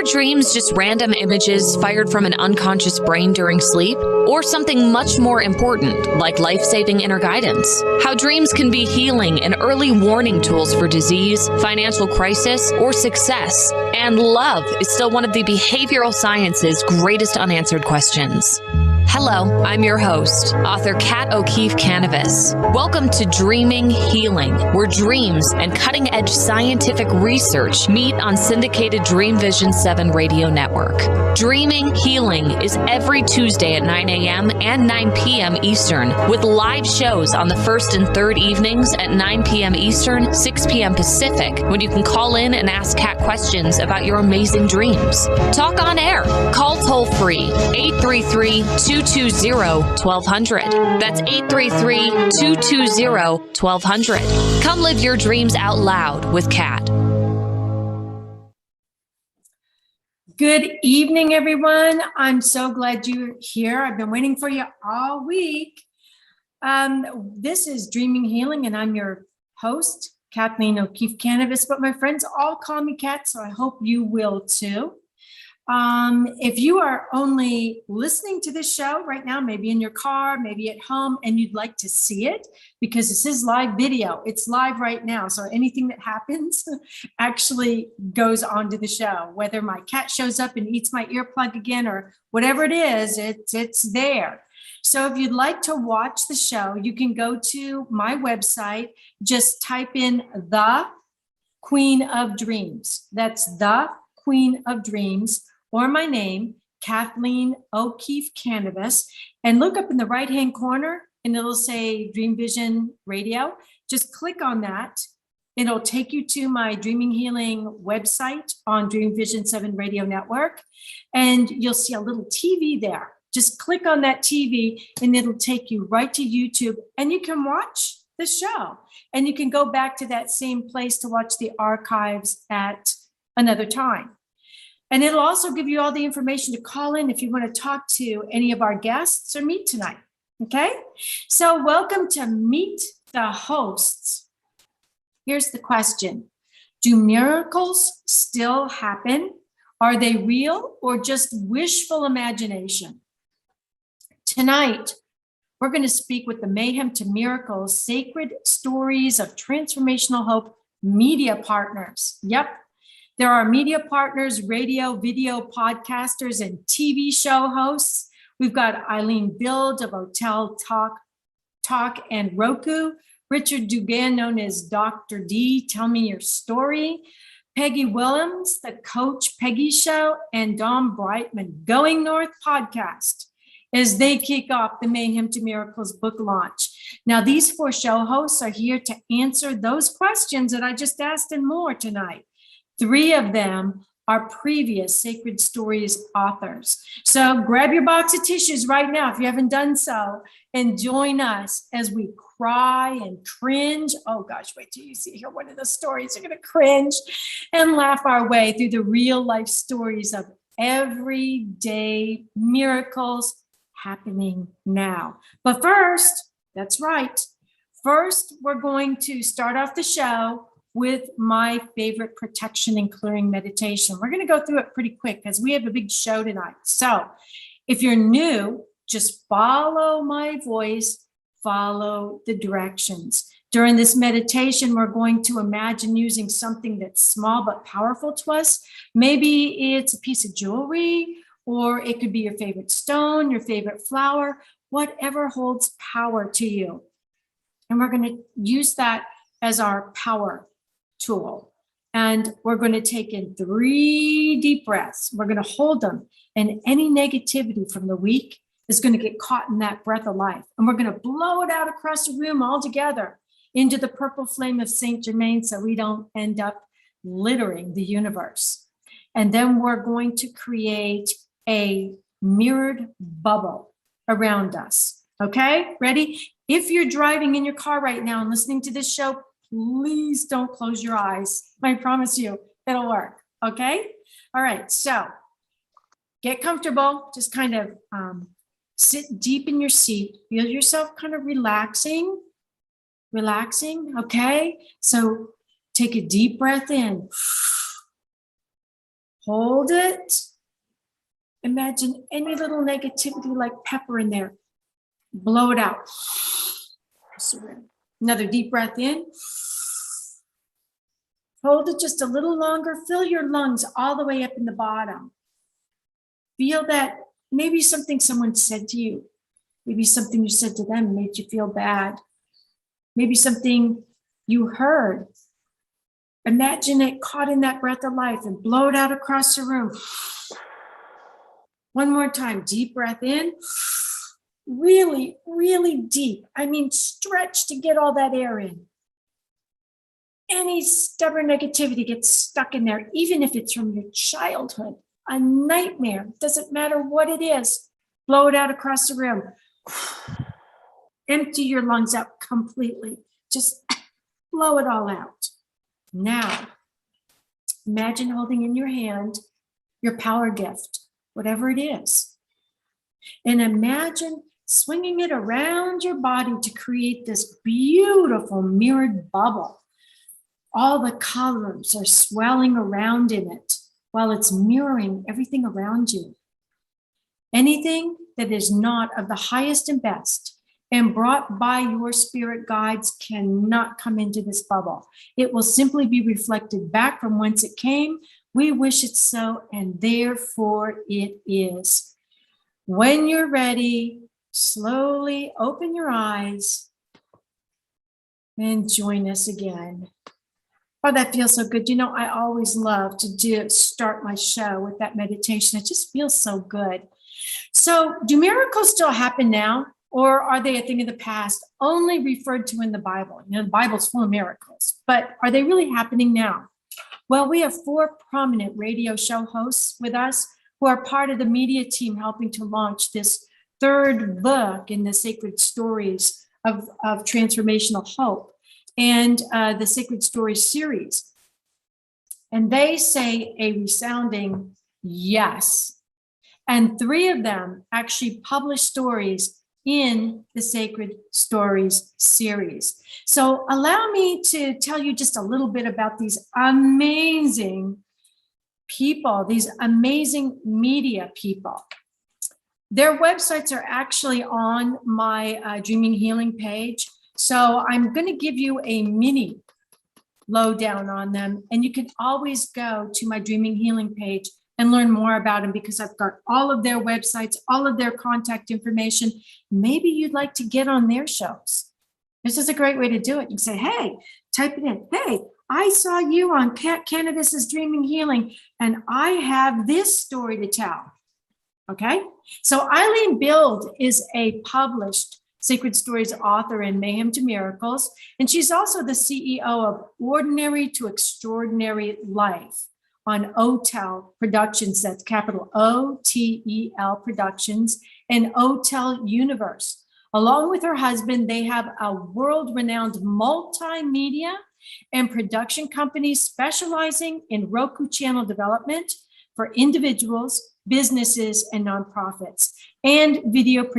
dreams just random images fired from an unconscious brain during sleep? Or something much more important, like life-saving inner guidance? How dreams can be healing and early warning tools for disease, financial crisis, or success. And love is still one of the behavioral science's greatest unanswered questions. Hello, I'm your host, author Kat O'Keefe Kanavos. Welcome to Dreaming Healing, where dreams and cutting-edge scientific research meet on syndicated Dream Vision 7 radio network. Dreaming Healing is every Tuesday at 9 a.m. and 9 p.m. Eastern, with live shows on the first and third evenings at 9 p.m. Eastern, 6 p.m. Pacific, when you can call in and ask Kat questions about your amazing dreams. Talk on air. Call toll-free, 833-220-1200. That's 833-220-1200. Come live your dreams out loud with Kat. Good evening, everyone. I'm so glad you're here. I've been waiting for you all week. This is Dreaming Healing, and I'm your host, Kathleen O'Keefe Kanavos, but my friends all call me Kat, so I hope you will too. If you are only listening to this show right now, maybe in your car, maybe at home, and you'd like to see it, because this is live video, it's live right now. So anything that happens actually goes onto the show, whether my cat shows up and eats my earplug again or whatever it is, it's there. So if you'd like to watch the show, you can go to my website, just type in The Queen of Dreams. That's The Queen of Dreams, or my name, Kathleen O'Keefe Kanavos, and look up in the right-hand corner and it'll say Dream Vision Radio. Just click on that. It'll take you to my Dreaming Healing website on Dream Vision 7 Radio Network, and you'll see a little TV there. Just click on that TV and it'll take you right to YouTube, and you can watch the show. And you can go back to that same place to watch the archives at another time. And it'll also give you all the information to call in if you want to talk to any of our guests or meet tonight. Okay? So welcome to Meet the Hosts. Here's the question. Do miracles still happen? Are they real or just wishful imagination? Tonight, we're going to speak with the Mayhem to Miracles Sacred Stories of Transformational Hope media partners. Yep. There are media partners, radio, video podcasters, and TV show hosts. We've got Eileen Bild of OTEL Talk and ROKU, Richard Dugan, known as Dr. D, Tell Me Your Story, Peggy Willms, the Coach Peggy Show, and Brightmon-Going North podcast, as they kick off the Mayhem to Miracles book launch. Now, these four show hosts are here to answer those questions that I just asked and more tonight. 3 of them are previous Sacred Stories authors. So grab your box of tissues right now if you haven't done so, and join us as we cry and cringe. Oh gosh, wait till you hear one of the stories. You're going to cringe and laugh our way through the real life stories of everyday miracles happening now. But first, that's right. First, we're going to start off the show with my favorite protection and clearing meditation. We're going to go through it pretty quick because we have a big show tonight. So if you're new, just follow my voice, follow the directions. During this meditation, we're going to imagine using something that's small but powerful to us. Maybe it's a piece of jewelry, or it could be your favorite stone, your favorite flower, whatever holds power to you. And we're going to use that as our power tool. And we're going to take in 3 deep breaths. We're going to hold them, and any negativity from the week is going to get caught in that breath of life. And we're going to blow it out across the room all together into the purple flame of Saint Germain, so we don't end up littering the universe. And then we're going to create a mirrored bubble around us. Okay, ready? If you're driving in your car right now and listening to this show, please don't close your eyes. I promise you it'll work. Okay? All right. So get comfortable. Just kind of sit deep in your seat. Feel yourself kind of relaxing. Okay? So take a deep breath in. Hold it. Imagine any little negativity like pepper in there. Blow it out. Another deep breath in. Hold it just a little longer. Fill your lungs all the way up in the bottom. Feel that maybe something someone said to you. Maybe something you said to them made you feel bad. Maybe something you heard. Imagine it caught in that breath of life and blow it out across the room. One more time, deep breath in. Really, really deep. I mean, stretch to get all that air in. Any stubborn negativity gets stuck in there, even if it's from your childhood, a nightmare. Doesn't matter what it is. Blow it out across the room. Empty your lungs out completely. Just blow it all out. Now, imagine holding in your hand your power gift, whatever it is. And imagine swinging it around your body to create this beautiful mirrored bubble. All the colors are swelling around in it while it's mirroring everything around you. Anything that is not of the highest and best and brought by your spirit guides cannot come into this bubble. It will simply be reflected back from whence it came. We wish it so, and therefore it is. When you're ready, slowly open your eyes and join us again. Oh, that feels so good. You know, I always love to start my show with that meditation. It just feels so good. So do miracles still happen now, or are they a thing of the past, only referred to in the Bible? You know, the Bible's full of miracles, but are they really happening now? Well, we have 4 prominent radio show hosts with us who are part of the media team helping to launch this 3rd book in the Sacred Stories of Transformational Hope and the Sacred Stories series. And they say a resounding yes. And 3 of them actually publish stories in the Sacred Stories series. So allow me to tell you just a little bit about these amazing people, these amazing media people. Their websites are actually on my Dreaming Healing page. So I'm going to give you a mini lowdown on them. And you can always go to my Dreaming Healing page and learn more about them because I've got all of their websites, all of their contact information. Maybe you'd like to get on their shows. This is a great way to do it. You can say, hey, type it in. Hey, I saw you on Kanavos' Dreaming Healing, and I have this story to tell. Okay? So Eileen Bild is a published Sacred Stories author in Mayhem to Miracles, and she's also the CEO of Ordinary to Extraordinary Life on OTEL Productions, that's capital OTEL Productions, and OTEL Universe. Along with her husband, they have a world-renowned multimedia and production company specializing in ROKU channel development for individuals, businesses, and nonprofits, and video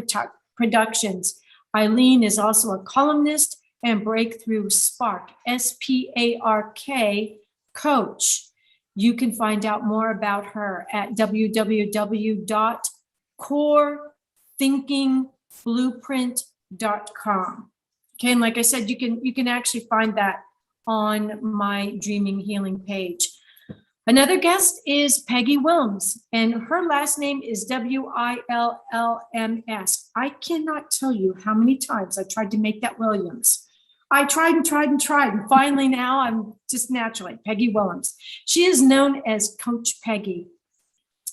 productions. Eileen is also a columnist and Breakthrough Spark, SPARK coach. You can find out more about her at www.corethinkingblueprint.com. Okay, and like I said, you can actually find that on my Dreaming Healing page. Another guest is Peggy Willms, and her last name is Willms. I cannot tell you how many times I tried to make that Williams. I tried and tried and tried, and finally now I'm just naturally Peggy Willms. She is known as Coach Peggy,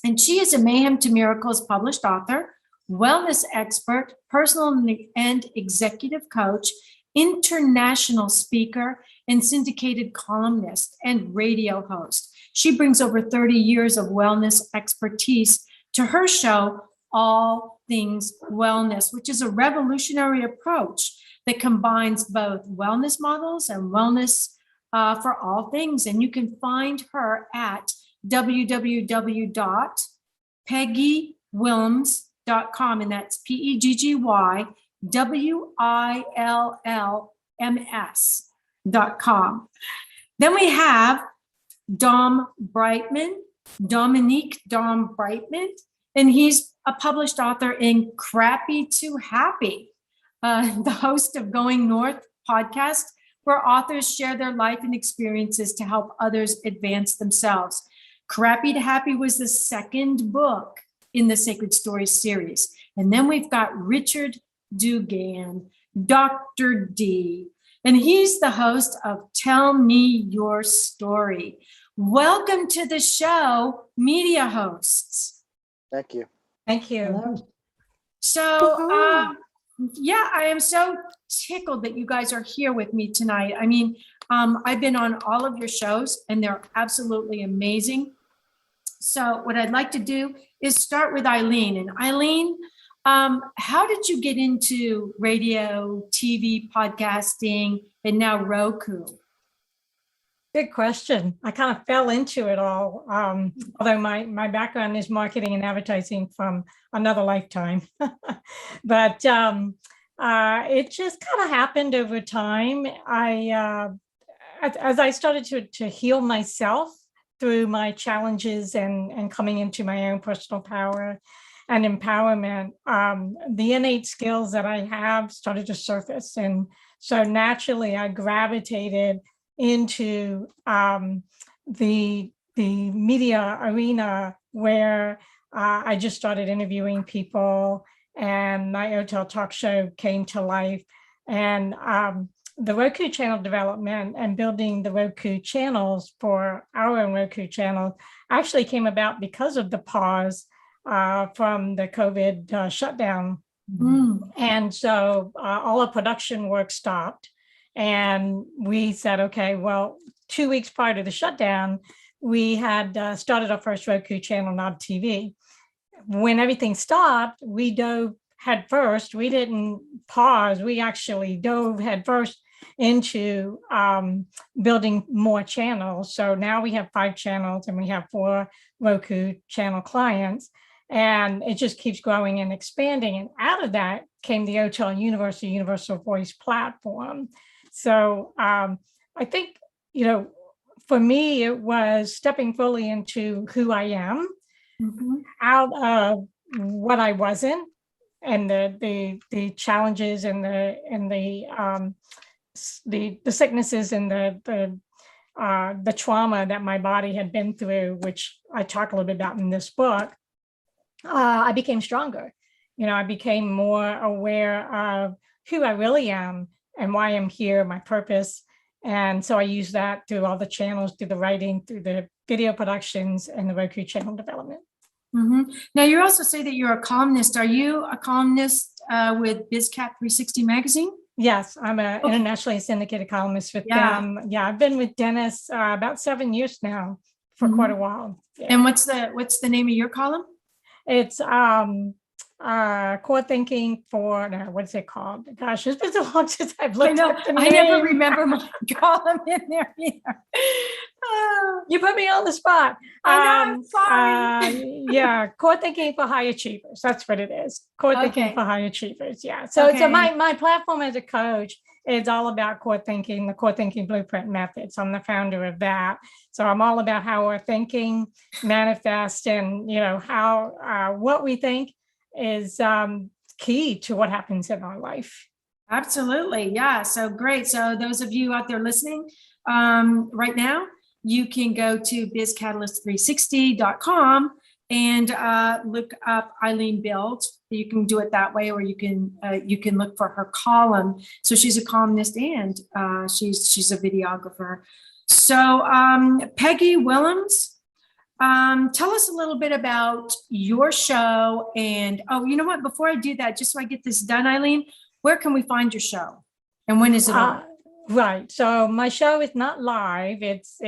and she is a Mayhem to Miracles published author, wellness expert, personal and executive coach, international speaker, and syndicated columnist and radio host. She brings over 30 years of wellness expertise to her show, All Things Wellness, which is a revolutionary approach that combines both wellness models and wellness for all things. And you can find her at www.peggywillms.com, and that's PEGGYWILLMS.com. Then we have Dom Brightmon, Dominique Dom Brightmon, and he's a published author in Crappy to Happy, the host of Going North podcast, where authors share their life and experiences to help others advance themselves. Crappy to Happy was the second book in the Sacred Stories series. And then we've got Richard Dugan, Dr. D, and he's the host of Tell Me Your Story. Welcome to the show, media hosts. Thank you. Thank you. Hello. So, yeah, I am so tickled that you guys are here with me tonight. I mean, I've been on all of your shows and they're absolutely amazing. So what I'd like to do is start with Eileen. And Eileen, how did you get into radio, TV, podcasting, and now Roku? Good question. I kind of fell into it all, although my background is marketing and advertising from another lifetime. But it just kind of happened over time. As I started to heal myself through my challenges and coming into my own personal power and empowerment, the innate skills that I have started to surface. And so naturally I gravitated into the media arena where I just started interviewing people, and my OTEL talk show came to life. And the Roku channel development and building the Roku channels for our own Roku channel actually came about because of the pause from the COVID shutdown. And so all our production work stopped. And we said, okay, well, 2 weeks prior to the shutdown, we had started our first Roku channel, not TV. When everything stopped, we dove head first. We didn't pause. We actually dove head first into building more channels. So now we have 5 channels and we have 4 Roku channel clients. And it just keeps growing and expanding. And out of that came the OTEL Universal Voice platform. So I think, for me, it was stepping fully into who I am, out of what I wasn't, and the challenges and the sicknesses and the trauma that my body had been through, which I talk a little bit about in this book. I became stronger. I became more aware of who I really am and why I'm here, my purpose. And so I use that through all the channels, through the writing, through the video productions, and the Roku channel development. Now, you also say that you're a columnist. Are you a columnist with BizCat 360 magazine? Yes, I'm an internationally syndicated columnist with them. Yeah, I've been with Dennis about 7 years now, for quite a while. Yeah. And what's the name of your column? It's core thinking for, no, what's it called? Gosh, it's been so long since I've looked at the name. I never remember my column in there either. You put me on the spot. I know, I'm sorry. Yeah, core thinking for high achievers. That's what it is. Core thinking for high achievers. Yeah. So my platform as a coach is all about core thinking, the core thinking blueprint method. So I'm the founder of that. So I'm all about how we're thinking, manifest, and how what we think is key to what happens in our life. Absolutely. Yeah. So great. So those of you out there listening right now, you can go to bizcatalyst360.com and look up Eileen Bild. You can do it that way, or you can look for her column. So she's a columnist and she's a videographer. So Peggy Willms, tell us a little bit about your show. And you know what? Before I do that, just so I get this done, Eileen, where can we find your show, and when is it on? Right. So my show is not live. It's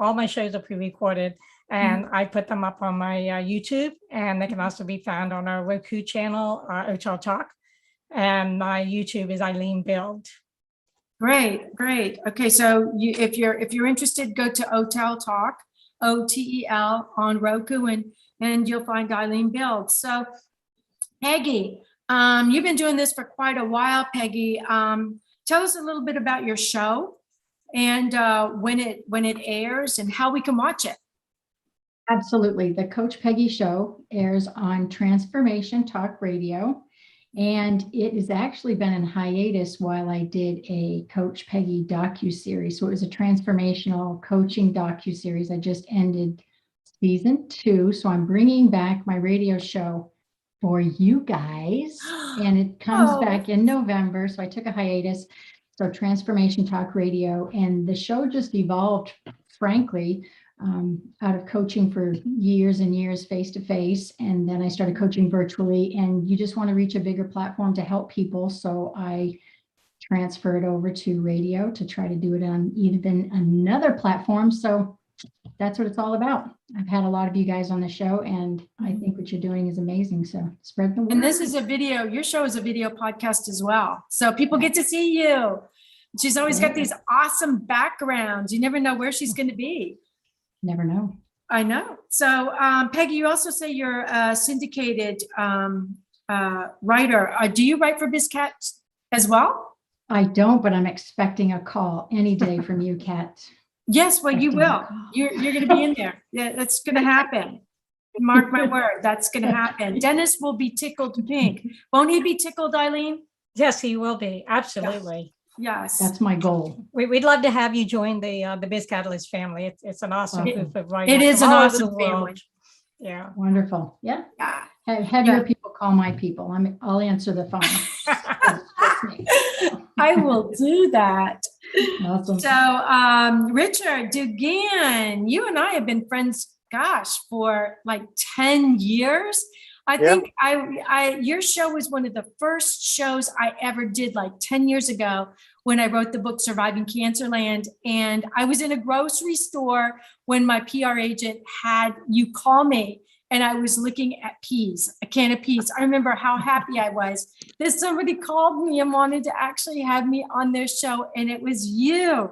all my shows are pre-recorded, and I put them up on my YouTube, and they can also be found on our Roku channel, OTEL Talk, and my YouTube is Eileen Bild. Great. Okay, so if you're interested, go to OTEL Talk, OTEL on Roku, and you'll find Eileen Bild. So Peggy, you've been doing this for quite a while, Peggy. Tell us a little bit about your show and when it airs and how we can watch it. Absolutely. The Coach Peggy Show airs on Transformation Talk Radio, and it has actually been in hiatus while I did a Coach Peggy docu-series. So it was a transformational coaching docu-series. I just ended season 2, so I'm bringing back my radio show for you guys, and it comes back in November. So I took a hiatus. So Transformation Talk Radio, and the show just evolved, frankly, out of coaching for years and years face to face. And then I started coaching virtually, and you just want to reach a bigger platform to help people. So I transferred over to radio to try to do it on even another platform. So that's what it's all about. I've had a lot of you guys on the show, and I think what you're doing is amazing. So spread the word. And this is a video, your show is a video podcast as well. So people get to see you. She's always got these awesome backgrounds. You never know where she's going to be. Never know. I know. So Peggy, you also say you're a syndicated writer. Do you write for BizCat as well? I don't, but I'm expecting a call any day from you, Kat. Yes, well, you will. You're going to be in there. Yeah, that's going to happen. Mark my word, that's going to happen. Dennis will be tickled pink. Won't he be tickled, Eileen? Yes, he will be. Absolutely. Yes. That's my goal. We'd love to have you join the Biz Catalyst family. It's an awesome group of writers. It is from an all over awesome the world. family. Yeah. Wonderful. Yeah. Yeah. Have your people call my people. I'll answer the phone. I will do that. Awesome. So, Richard Dugan, you and I have been friends, gosh, for like 10 years. I think your show was one of the first shows I ever did like 10 years ago when I wrote the book Surviving Cancerland. And I was in a grocery store when my PR agent had you call me, and I was looking at peas, a can of peas. I remember how happy I was that somebody called me and wanted to actually have me on their show. And it was you.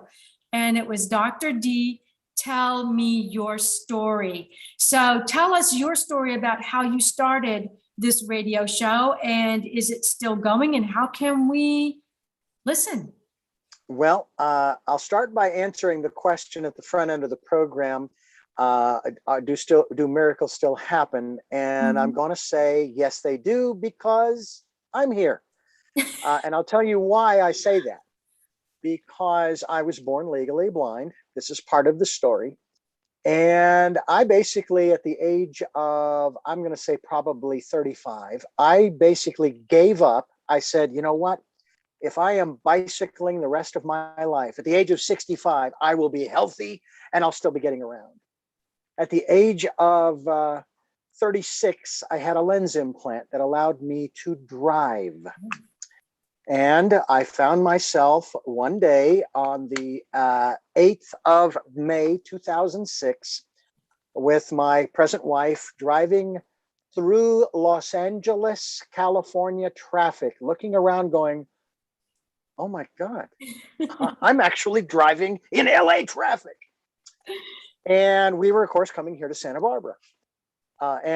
And it was Dr. D. Tell me your story. So tell us your story about how you started this radio show, and is it still going, and how can we listen? Well, I'll start by answering the question at the front end of the program. Do miracles still happen? And I'm going to say, yes, they do, because I'm here. And I'll tell you why I say that. Because I was born legally blind. This is part of the story. And I basically, at the age of, I'm going to say probably 35, I basically gave up. I said, you know what? If I am bicycling the rest of my life, at the age of 65, I will be healthy and I'll still be getting around. At the age of 36, I had a lens implant that allowed me to drive. And I found myself one day on the 8th of May, 2006, with my present wife driving through Los Angeles, California traffic, looking around going, oh my God, I'm actually driving in LA traffic. And we were, of course, coming here to Santa Barbara. I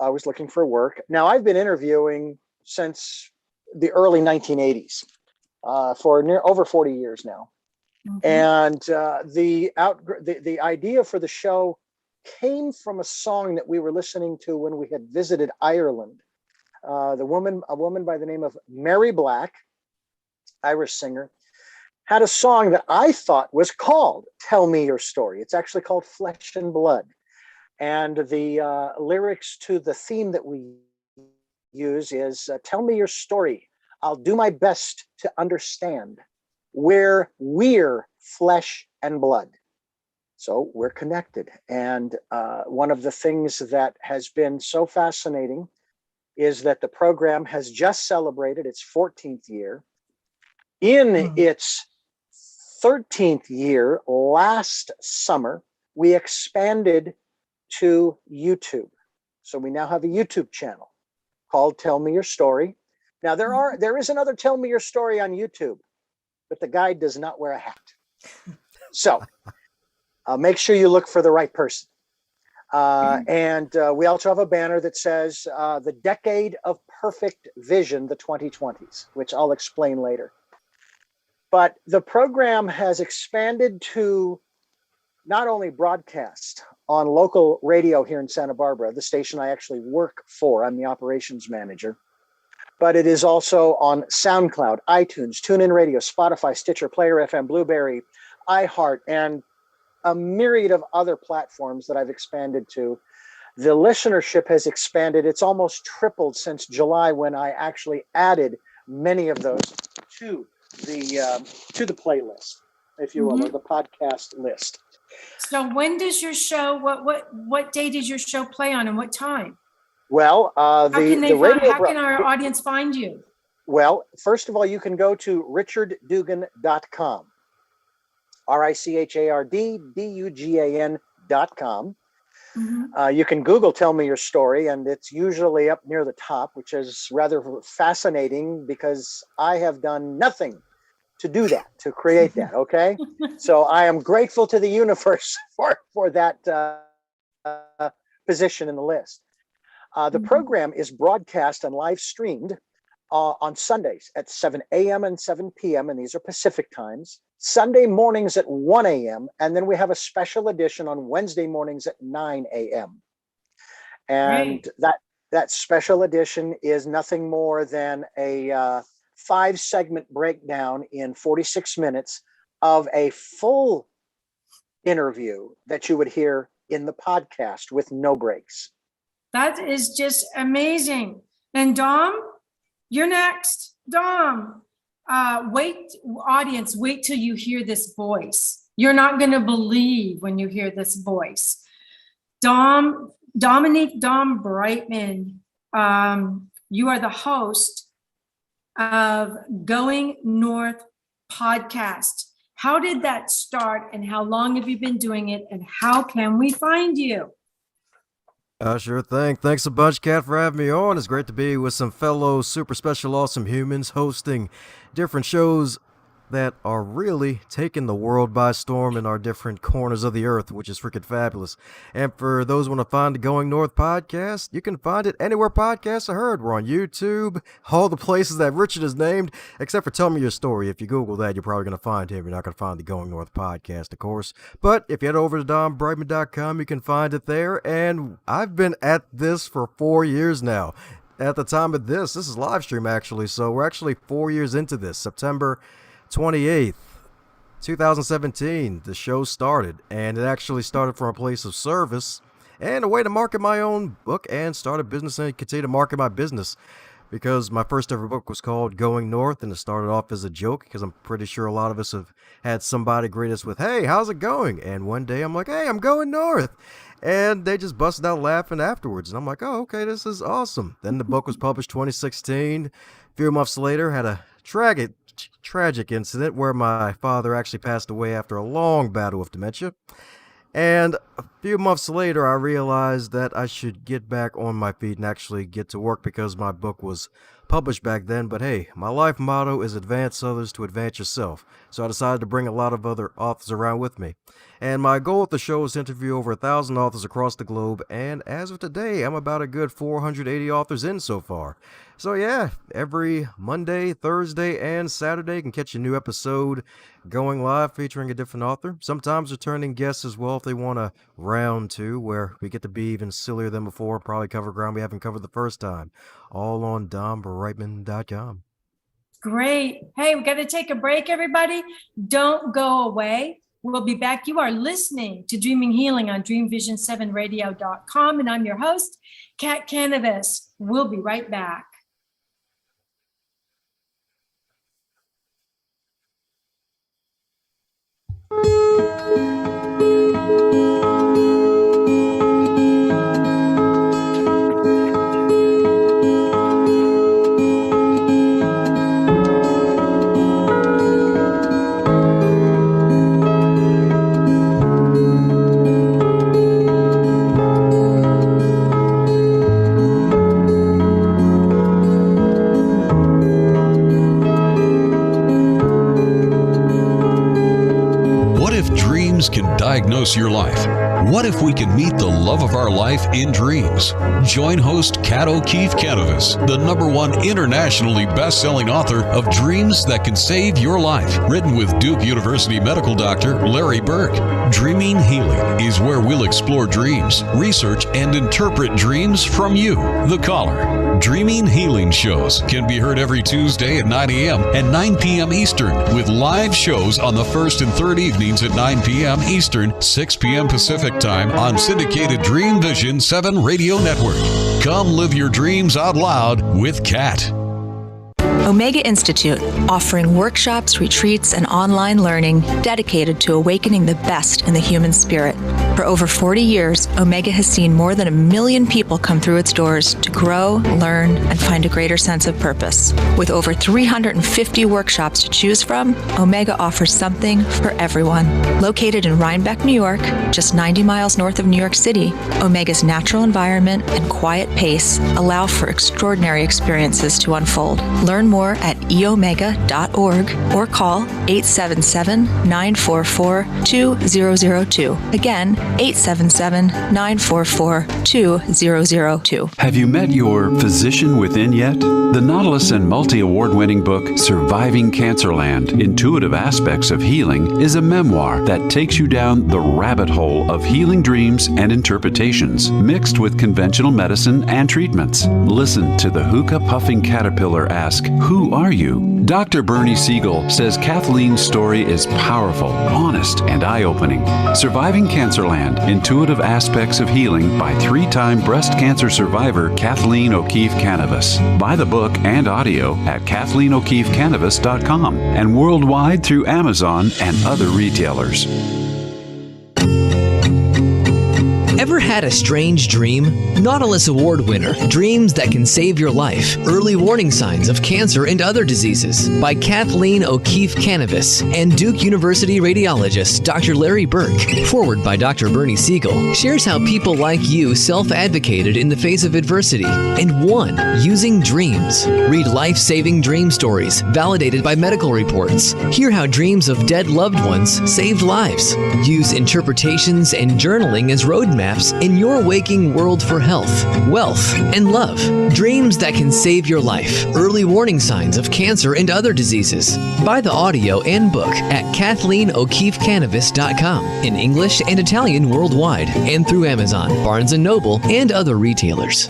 was looking for work. Now, I've been interviewing since the early 1980s for over 40 years now. And the idea for the show came from a song that we were listening to when we had visited Ireland. A woman by the name of Mary Black, Irish singer, had a song that I thought was called Tell Me Your Story. It's actually called Flesh and Blood. And the lyrics to the theme that we use is, tell me your story. I'll do my best to understand where we're flesh and blood. So we're connected. And one of the things that has been so fascinating is that the program has just celebrated its 14th year. In its 13th year, last summer, we expanded to YouTube. So we now have a YouTube channel called Tell Me Your Story. Now there is another Tell Me Your Story on YouTube, but the guy does not wear a hat. So make sure you look for the right person. And we also have a banner that says the Decade of Perfect Vision, the 2020s, which I'll explain later. But the program has expanded to not only broadcast on local radio here in Santa Barbara, the station I actually work for, I'm the operations manager, but it is also on SoundCloud, iTunes, TuneIn Radio, Spotify, Stitcher, Player FM, Blueberry, iHeart, and a myriad of other platforms that I've expanded to. The listenership has expanded. It's almost tripled since July, when I actually added many of those to the playlist, if you will, or the podcast list. So when does your show, what day does your show play on and what time? Well, how can our audience find you? Well, first of all, you can go to richarddugan.com, RICHARDDUGAN.com. You can Google Tell Me Your Story, and it's usually up near the top, which is rather fascinating because I have done nothing to do that, to create that, okay? So I am grateful to the universe for that position in the list. The program is broadcast and live streamed on Sundays at 7 a.m. and 7 p.m., and these are Pacific times. Sunday mornings at 1 a.m., and then we have a special edition on Wednesday mornings at 9 a.m. And that special edition is nothing more than a 5-segment breakdown in 46 minutes of a full interview that you would hear in the podcast with no breaks. That is just amazing. And Dom, you're next. Dom, wait till you hear this voice. You're not going to believe when you hear this voice. Dom Brightmon, you are the host of Going North podcast. How did that start, and how long have you been doing it, and how can we find you? Sure thing. Thanks a bunch, Kat, for having me on. It's great to be with some fellow super special awesome humans hosting different shows that are really taking the world by storm in our different corners of the earth, which is freaking fabulous. And for those who want to find the Going North podcast, you can find it anywhere podcasts are heard. We're on YouTube, all the places that Richard has named, except for Tell Me Your Story. If you Google that, you're probably going to find him. You're not going to find the Going North podcast, of course. But if you head over to dombrightmon.com, you can find it there. And I've been at this for 4 years now. At the time of this is live stream, actually. So we're actually 4 years into this. September 28th, 2017, the show started, and it actually started from a place of service and a way to market my own book and start a business and continue to market my business, because my first ever book was called Going North, and it started off as a joke because I'm pretty sure a lot of us have had somebody greet us with, "Hey, how's it going?" And one day I'm like, "Hey, I'm going north." And they just busted out laughing afterwards. And I'm like, "Oh, okay, this is awesome." Then the book was published 2016. A few months later, had a tragic incident where my father actually passed away after a long battle with dementia. And a few months later, I realized that I should get back on my feet and actually get to work, because my book was published back then. But hey, my life motto is advance others to advance yourself. So I decided to bring a lot of other authors around with me. And my goal with the show is to interview over 1,000 authors across the globe. And as of today, I'm about a good 480 authors in so far. So yeah, every Monday, Thursday, and Saturday you can catch a new episode going live featuring a different author. Sometimes returning guests as well if they want a round two, where we get to be even sillier than before, probably cover ground we haven't covered the first time. All on dombrightmon.com. Great. Hey, we got to take a break, everybody. Don't go away. We'll be back. You are listening to Dreaming Healing on dreamvision7radio.com, and I'm your host, Kat Kanavos. We'll be right back. diagnose your life? What if we can meet the love of our life in dreams? Join host Kat O'Keefe Kanavos, the #1 internationally best-selling author of Dreams That Can Save Your Life, written with Duke University medical doctor Larry Burke. Dreaming Healing is where we'll explore dreams, research, and interpret dreams from you, the caller. Dreaming Healing shows can be heard every Tuesday at 9 a.m. and 9 p.m. Eastern, with live shows on the first and third evenings at 9 p.m. Eastern, 6 p.m. Pacific Time on syndicated Dream Vision 7 radio network. Come live your dreams out loud with Kat. Omega Institute, offering workshops, retreats, and online learning dedicated to awakening the best in the human spirit. For over 40 years, Omega has seen more than 1 million people come through its doors to grow, learn, and find a greater sense of purpose. With over 350 workshops to choose from, Omega offers something for everyone. Located in Rhinebeck, New York, just 90 miles north of New York City, Omega's natural environment and quiet pace allow for extraordinary experiences to unfold. Learn more at eomega.org or call 877-944-2002. Again, 877-944-2002. Have you met your physician within yet? The Nautilus and multi-award-winning book, Surviving Cancerland: Intuitive Aspects of Healing, is a memoir that takes you down the rabbit hole of healing dreams and interpretations, mixed with conventional medicine and treatments. Listen to the hookah-puffing caterpillar ask, "Who are you?" Dr. Bernie Siegel says Kathleen's story is powerful, honest, and eye-opening. Surviving Cancerland: Intuitive Aspects of Healing by 3-time breast cancer survivor Kathleen O'Keefe Kanavos. Buy the book and audio at KathleenO'KeefeKanavos.com and worldwide through Amazon and other retailers. Ever had a strange dream? Nautilus Award winner, Dreams That Can Save Your Life, Early Warning Signs of Cancer and Other Diseases by Kathleen O'Keefe Kanavos and Duke University radiologist Dr. Larry Burke, forward by Dr. Bernie Siegel, shares how people like you self-advocated in the face of adversity and won using dreams. Read life-saving dream stories validated by medical reports. Hear how dreams of dead loved ones saved lives. Use interpretations and journaling as roadmaps in your waking world for health, wealth, and love. Dreams That Can Save Your Life, Early Warning Signs of Cancer and Other Diseases. Buy the audio and book at KathleenO'KeefeKanavos.com in English and Italian worldwide and through Amazon, Barnes & Noble, and other retailers.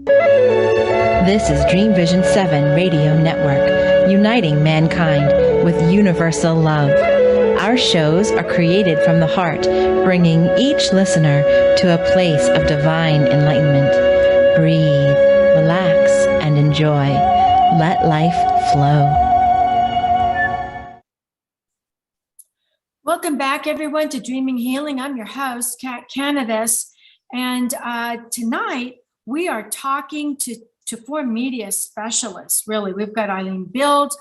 This is Dream Vision 7 Radio Network, uniting mankind with universal love. Our shows are created from the heart, bringing each listener to a place of divine enlightenment. Breathe, relax, and enjoy. Let life flow. Welcome back, everyone, to Dreaming Healing. I'm your host, Kat Kanavos, and tonight we are talking to 4 media specialists, really. We've got Eileen Bild,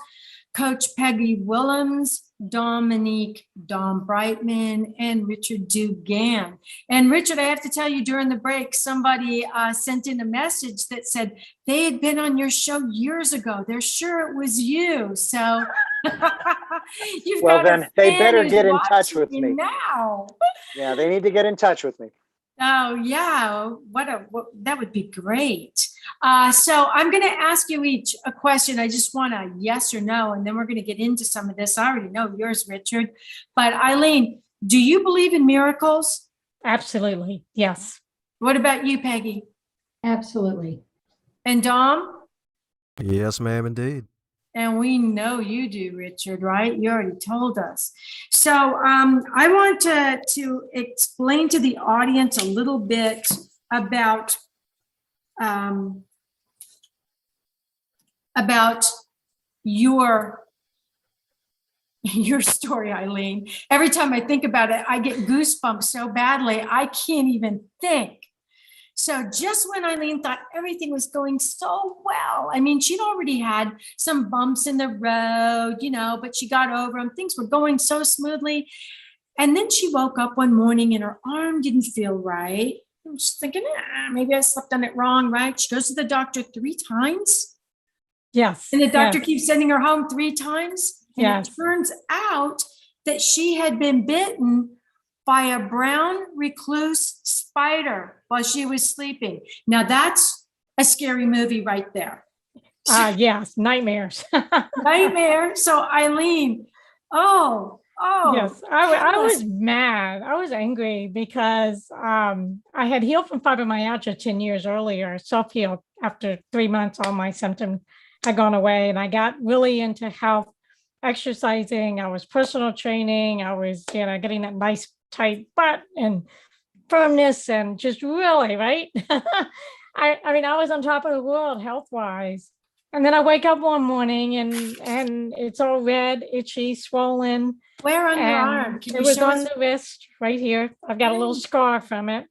Coach Peggy Willms, Dom Brightmon, and Richard Dugan. And Richard, I have to tell you, during the break, somebody sent in a message that said they had been on your show years ago. They're sure it was you. So you've Well, got then they better get in touch with me now. Yeah, they need to get in touch with me. Oh yeah, that would be great. So I'm going to ask you each a question. I just want a yes or no, and then we're going to get into some of this. I already know yours, Richard. But Eileen, do you believe in miracles? Absolutely, yes. What about you, Peggy? Absolutely. And Dom? Yes, ma'am, indeed. And we know you do, Richard, right? You already told us. So I want to explain to the audience a little bit about your story, Eileen. Every time I think about it, I get goosebumps so badly, I can't even think. So just when Eileen thought everything was going so well, I mean, she'd already had some bumps in the road, but she got over them. Things were going so smoothly. And then she woke up one morning and her arm didn't feel right. I'm just thinking, maybe I slept on it wrong, right? She goes to the doctor 3 times. Yes. And the doctor keeps sending her home 3 times. And Yes. it turns out that she had been bitten by a brown recluse spider while she was sleeping. Now that's a scary movie right there. Yes, nightmares. Nightmare. So Eileen, Yes, I was mad. I was angry because I had healed from fibromyalgia 10 years earlier, self-healed after 3 months. All my symptoms had gone away, and I got really into health, exercising. I was personal training. I was, getting that nice tight butt and firmness, and just really, right? I mean, I was on top of the world health-wise. And then I wake up one morning and it's all red, itchy, swollen. Where on your arm? It was on the wrist right here. I've got a little scar from it.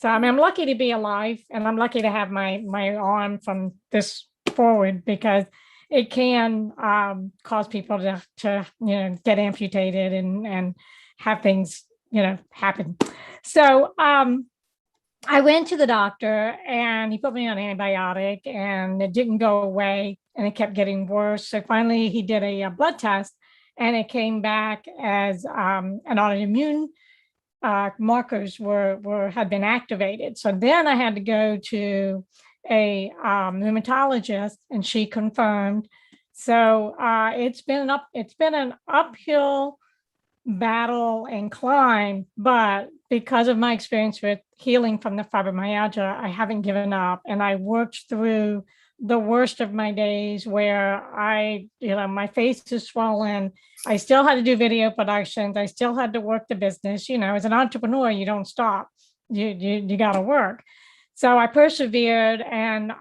So I'm lucky to be alive, and I'm lucky to have my arm from this forward, because it can cause people to get amputated and have things happen. So I went to the doctor, and he put me on antibiotic, and it didn't go away, and it kept getting worse. So finally he did a blood test, and it came back as an autoimmune markers had been activated. So then I had to go to a rheumatologist, and she confirmed. So it's been an uphill battle and climb, but because of my experience with healing from the fibromyalgia, I haven't given up, and I worked through the worst of my days where my face is swollen. I still had to do video productions. I still had to work the business. As an entrepreneur, you don't stop. You got to work. So I persevered, and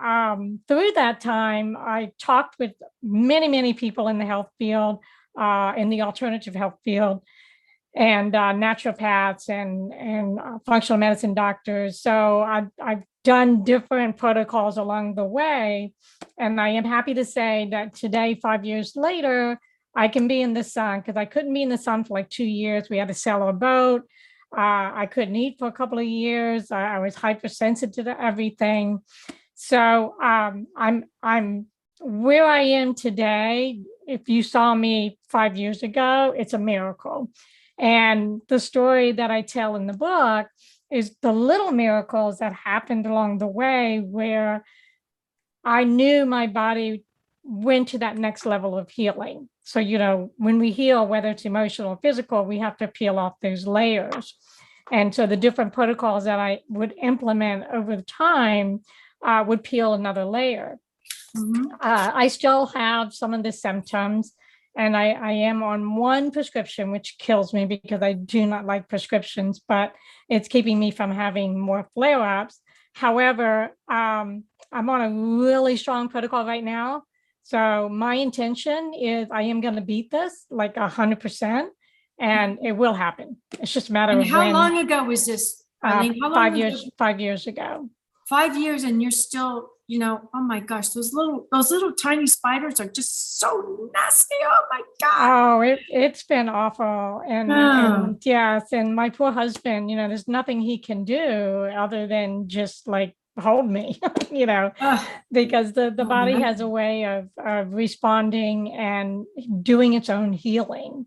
through that time, I talked with many, many people in the health field, in the alternative health field, and naturopaths and functional medicine doctors. So I've done different protocols along the way. And I am happy to say that today, 5 years later, I can be in the sun, because I couldn't be in the sun for like 2 years. We had to sell our boat. I couldn't eat for a couple of years. I was hypersensitive to everything. So I'm where I am today. If you saw me 5 years ago, it's a miracle. And the story that I tell in the book is the little miracles that happened along the way, where I knew my body went to that next level of healing. So, when we heal, whether it's emotional or physical, we have to peel off those layers. And so the different protocols that I would implement over the time would peel another layer. Mm-hmm. I still have some of the symptoms. And I am on one prescription, which kills me because I do not like prescriptions, but it's keeping me from having more flare-ups. However, I'm on a really strong protocol right now. So my intention is I am going to beat this like 100%, and it will happen. It's just a matter of when. How long ago was this, Eileen? 5 years. 5 years ago. 5 years, and you're still, oh my gosh, those little tiny spiders are just so nasty. Oh my God. Oh, it's been awful. And yes, and my poor husband, there's nothing he can do other than just like hold me, because the body has a way of responding and doing its own healing.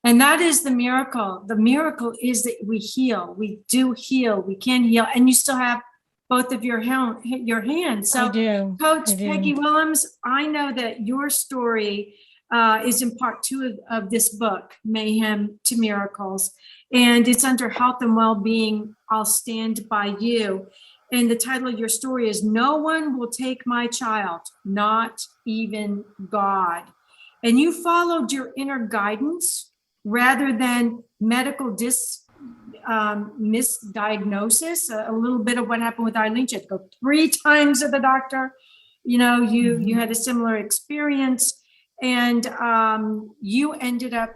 And that is the miracle. The miracle is that we heal. We do heal. We can heal. And you still have both of your hands. So, I do. Coach Peggy Willms, I know that your story is in part 2 of this book, Mayhem to Miracles, and it's under Health and Well-Being, I'll Stand By You. And the title of your story is No One Will Take My Child, Not Even God. And you followed your inner guidance rather than medical misdiagnosis. A little bit of what happened with Eileen. She had to go 3 times to the doctor. You had a similar experience, and you ended up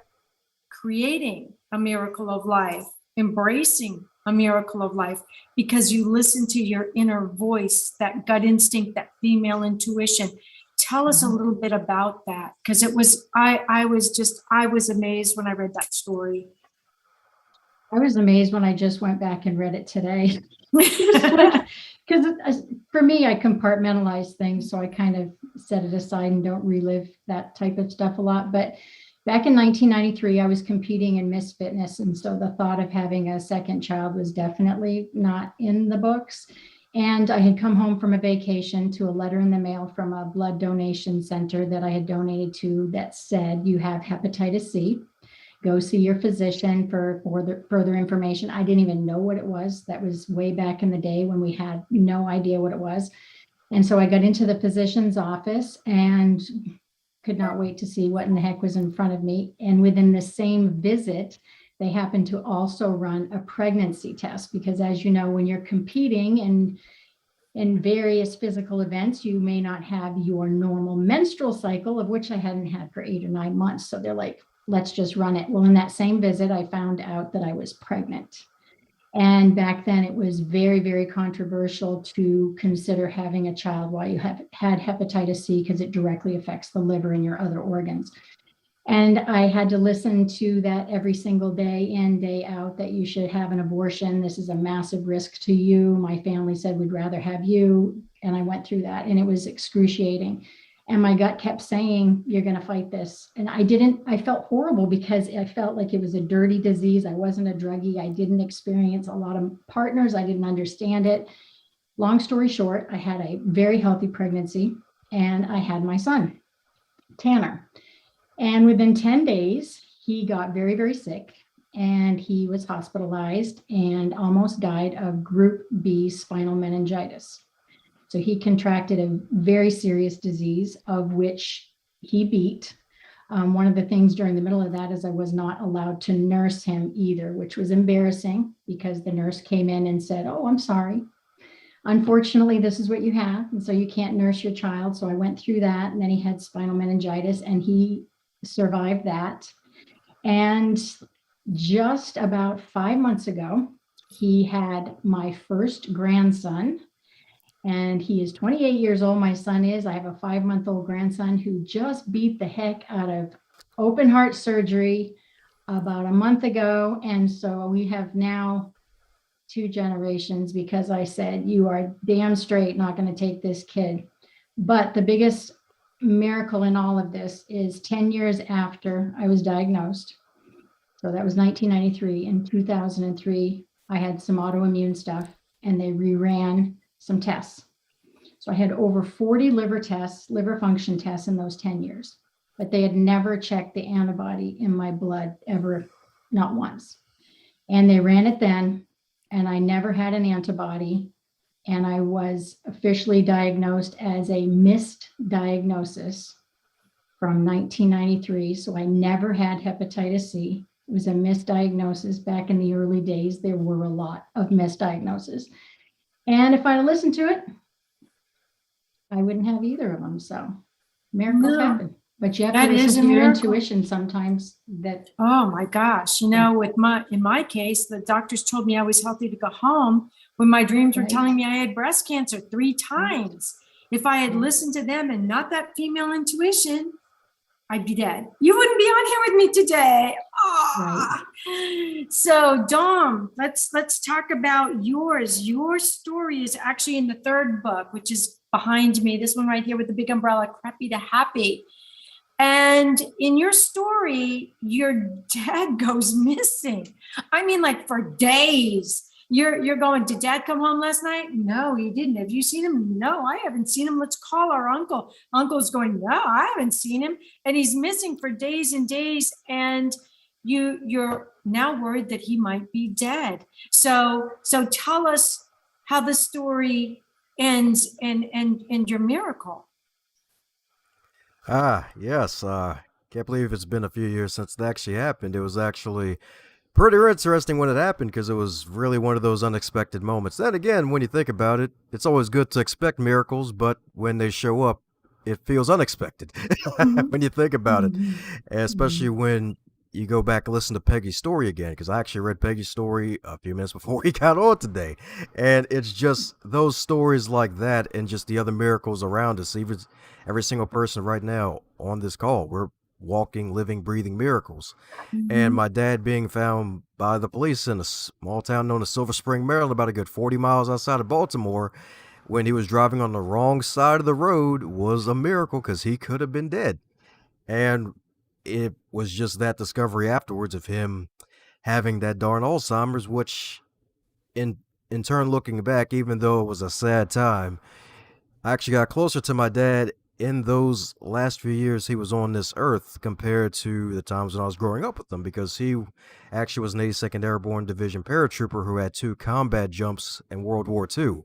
creating a miracle of life, embracing a miracle of life, because you listened to your inner voice, that gut instinct, that female intuition. Tell us a little bit about that, because I was amazed when I read that story. I was amazed when I just went back and read it today. Because for me, I compartmentalize things, so I kind of set it aside and don't relive that type of stuff a lot. But Back in 1993, I was competing in Miss Fitness. And so the thought of having a second child was definitely not in the books. And I had come home from a vacation to a letter in the mail from a blood donation center that I had donated to that said, you have hepatitis C. Go see your physician for further information. I didn't even know what it was. That was way back in the day when we had no idea what it was. And so I got into the physician's office and could not wait to see what in the heck was in front of me. And within the same visit, they happened to also run a pregnancy test because, as you know, when you're competing in various physical events, you may not have your normal menstrual cycle, of which I hadn't had for 8 or 9 months. So they're like, let's just run it. Well, in that same visit, I found out that I was pregnant. And back then it was very, very controversial to consider having a child while you have had hepatitis C because it directly affects the liver and your other organs. And I had to listen to that every single day in, day out, that you should have an abortion. This is a massive risk to you. My family said, we'd rather have you. And I went through that and it was excruciating. And my gut kept saying, you're going to fight this. And I felt horrible because I felt like it was a dirty disease. I wasn't a druggie. I didn't experience a lot of partners. I didn't understand it. Long story short, I had a very healthy pregnancy and I had my son, Tanner. And within 10 days, he got very, very sick and he was hospitalized and almost died of group B spinal meningitis. So he contracted a very serious disease of which he beat. One of the things during the middle of that is I was not allowed to nurse him either, which was embarrassing because the nurse came in and said, oh, I'm sorry. Unfortunately, this is what you have. And so you can't nurse your child. So I went through that and then he had spinal meningitis and he survived that. And just about 5 months ago, he had my first grandson. And he is 28 years old. My son is. I have a 5-month-old grandson who just beat the heck out of open heart surgery about a month ago. And so we have now 2 generations because I said, you are damn straight not going to take this kid. But the biggest miracle in all of this is 10 years after I was diagnosed. So that was 1993. In 2003, I had some autoimmune stuff and they reran some tests. So I had over 40 liver function tests in those 10 years, but they had never checked the antibody in my blood ever, not once. And they ran it then, and I never had an antibody. And I was officially diagnosed as a missed diagnosis from 1993. So I never had hepatitis C. It was a misdiagnosis. Back in the early days, there were a lot of misdiagnoses. And if I listened to it, I wouldn't have either of them. So miracles happen. But you have to listen to your intuition sometimes. Oh my gosh. In my case, the doctors told me I was healthy to go home when my dreams were telling me I had breast cancer 3 times. If I had listened to them and not that female intuition, I'd be dead. You wouldn't be on here with me today. Oh. Right. So Dom, let's talk about yours. Your story is actually in the 3rd book, which is behind me. This one right here with the big umbrella, Crappy to Happy. And in your story, your dad goes missing. I mean, like for days. You're going, did dad come home last night? No, he didn't. Have you seen him? No, I haven't seen him. Let's call our uncle. Uncle's going, no, I haven't seen him. And he's missing for days and days. And you're now worried that he might be dead. So tell us how the story ends and your miracle. Yes. Can't believe it's been a few years since that actually happened. It was actually pretty interesting when it happened because it was really one of those unexpected moments. Then again, when you think about it, it's always good to expect miracles, but when they show up, it feels unexpected when you think about it, and especially when you go back and listen to Peggy's story again, because I actually read Peggy's story a few minutes before we got on today, and it's just those stories like that and just the other miracles around us. Even every single person right now on this call, we're walking, living, breathing miracles. And my dad being found by the police in a small town known as Silver Spring, Maryland, about a good 40 miles outside of Baltimore, when he was driving on the wrong side of the road was a miracle because he could have been dead. And it was just that discovery afterwards of him having that darn Alzheimer's, which in turn, looking back, even though it was a sad time, I actually got closer to my dad in those last few years he was on this earth compared to the times when I was growing up with him, because he actually was an 82nd Airborne Division paratrooper who had 2 combat jumps in World War II.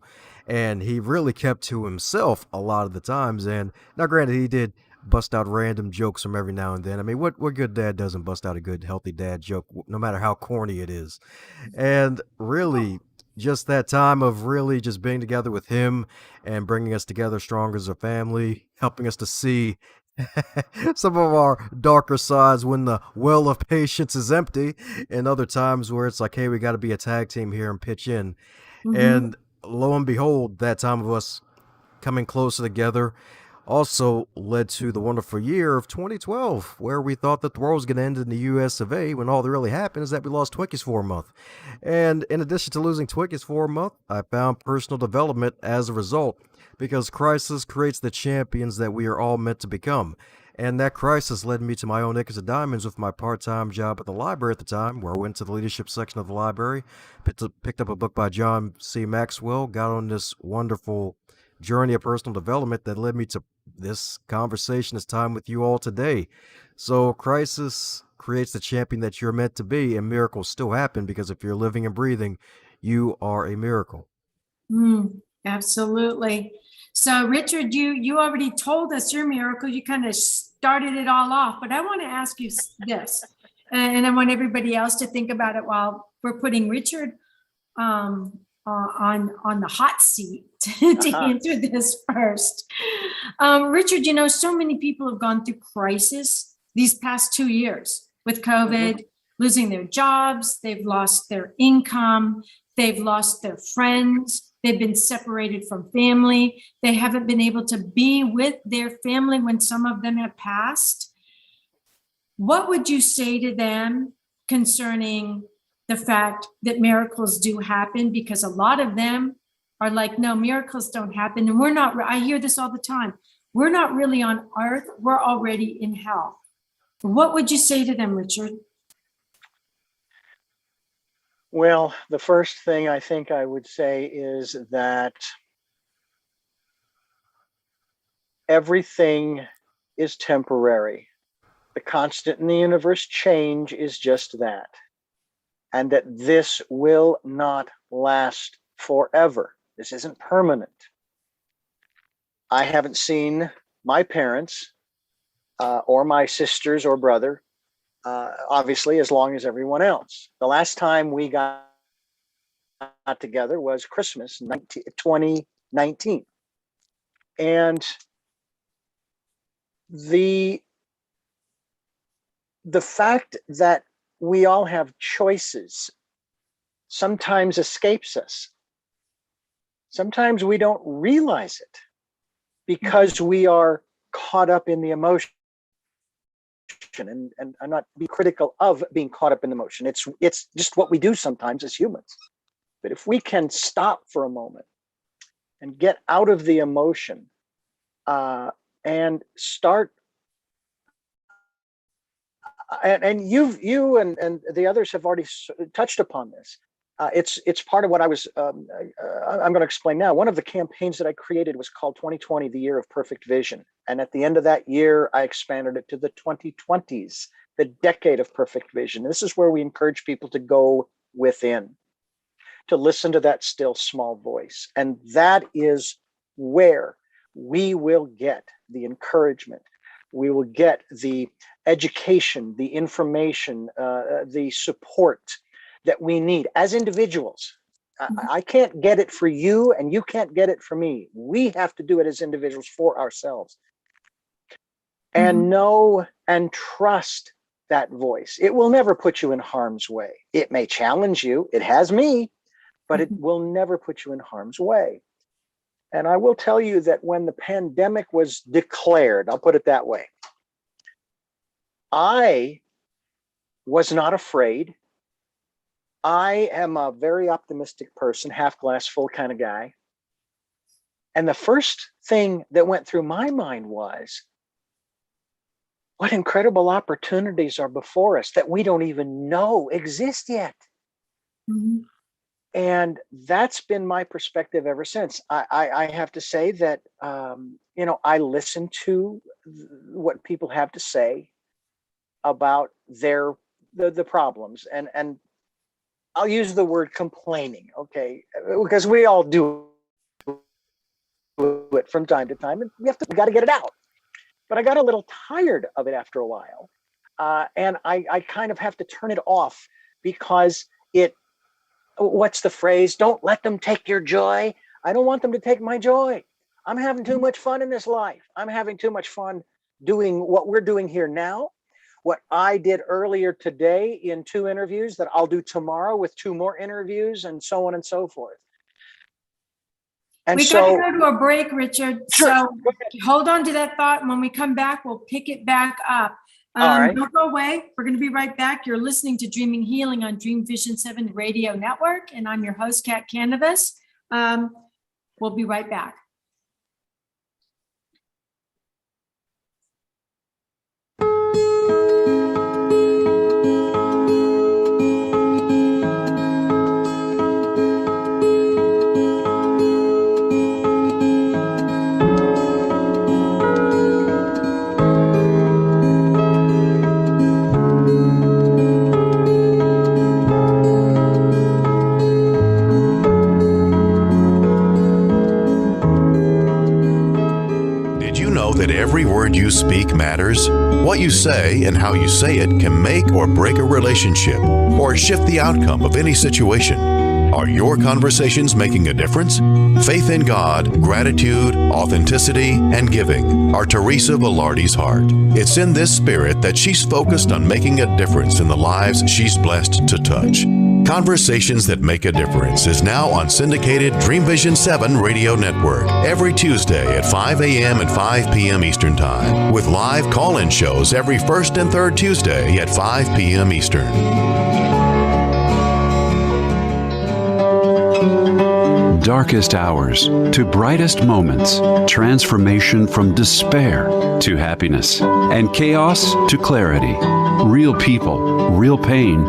And he really kept to himself a lot of the times. And now, granted, he did bust out random jokes from every now and then. I mean, what good dad doesn't bust out a good, healthy dad joke, no matter how corny it is? And really, just that time of really just being together with him and bringing us together stronger as a family, helping us to see some of our darker sides when the well of patience is empty, and other times where it's like, hey, we got to be a tag team here and pitch in. And lo and behold, that time of us coming closer together also led to the wonderful year of 2012, where we thought that the world was going to end in the US of A, when all that really happened is that we lost Twinkies for a month. And in addition to losing Twinkies for a month, I found personal development as a result, because crisis creates the champions that we are all meant to become. And that crisis led me to my own acres of diamonds with my part-time job at the library at the time, where I went to the leadership section of the library, picked up a book by John C. Maxwell, got on this wonderful journey of personal development that led me to this conversation, this time with you all today. So crisis creates the champion that you're meant to be, and miracles still happen, because if you're living and breathing, you are a miracle. Absolutely. So Richard, you already told us your miracle. You kind of started it all off, but I want to ask you this, and I want everybody else to think about it while we're putting Richard on the hot seat to answer this first. Richard, so many people have gone through crisis these past 2 years with COVID, losing their jobs, they've lost their income, they've lost their friends, they've been separated from family, they haven't been able to be with their family when some of them have passed. What would you say to them concerning the fact that miracles do happen? Because a lot of them are like, no, miracles don't happen. And we're not, I hear this all the time. We're not really on earth. We're already in hell. What would you say to them, Richard? Well, the first thing I think I would say is that everything is temporary. The constant in the universe, change, is just that. And that this will not last forever. This isn't permanent. I haven't seen my parents or my sisters or brother, obviously, as long as everyone else. The last time we got together was Christmas 2019. And the fact that we all have choices sometimes escapes us. Sometimes we don't realize it because we are caught up in the emotion. And I'm not being critical of being caught up in emotion. It's just what we do sometimes as humans. But if we can stop for a moment and get out of the emotion and start, and you and the others have already touched upon this. It's part of what I was, I'm going to explain now. One of the campaigns that I created was called 2020, the year of perfect vision. And at the end of that year, I expanded it to the 2020s, the decade of perfect vision. And this is where we encourage people to go within, to listen to that still small voice. And that is where we will get the encouragement. We will get the education, the information, the support that we need as individuals. I can't get it for you and you can't get it for me. We have to do it as individuals for ourselves. And know and trust that voice. It will never put you in harm's way. It may challenge you. It has me, but it will never put you in harm's way. And I will tell you that when the pandemic was declared, I'll put it that way, I was not afraid. I am a very optimistic person, half glass full kind of guy. And the first thing that went through my mind was, what incredible opportunities are before us that we don't even know exist yet. Mhm. And that's been my perspective ever since. I have to say that, I listen to what people have to say about the problems, and I'll use the word complaining, okay, because we all do it from time to time, and we got to get it out. But I got a little tired of it after a while, and I kind of have to turn it off because what's the phrase? Don't let them take your joy. I don't want them to take my joy. I'm having too much fun in this life. I'm having too much fun doing what we're doing here now. What I did earlier today in 2 interviews that I'll do tomorrow with 2 more interviews, and so on and so forth. And We got to go to a break, Richard. Sure. So hold on to that thought. And when we come back, we'll pick it back up. All right. Don't go away. We're going to be right back. You're listening to Dreaming Healing on Dream Vision 7 Radio Network, and I'm your host, Kat Kanavos. We'll be right back. Every word you speak matters. What you say and how you say it can make or break a relationship or shift the outcome of any situation. Are your conversations making a difference? Faith in God, gratitude, authenticity, and giving are Teresa Velarde's heart. It's in this spirit that she's focused on making a difference in the lives she's blessed to touch. Conversations That Make a Difference is now on syndicated Dream Vision 7 Radio Network every Tuesday at 5 a.m. and 5 p.m. Eastern Time, with live call-in shows every first and third Tuesday at 5 p.m. Eastern. Darkest hours to brightest moments, transformation from despair to happiness, and chaos to clarity. Real people, real pain,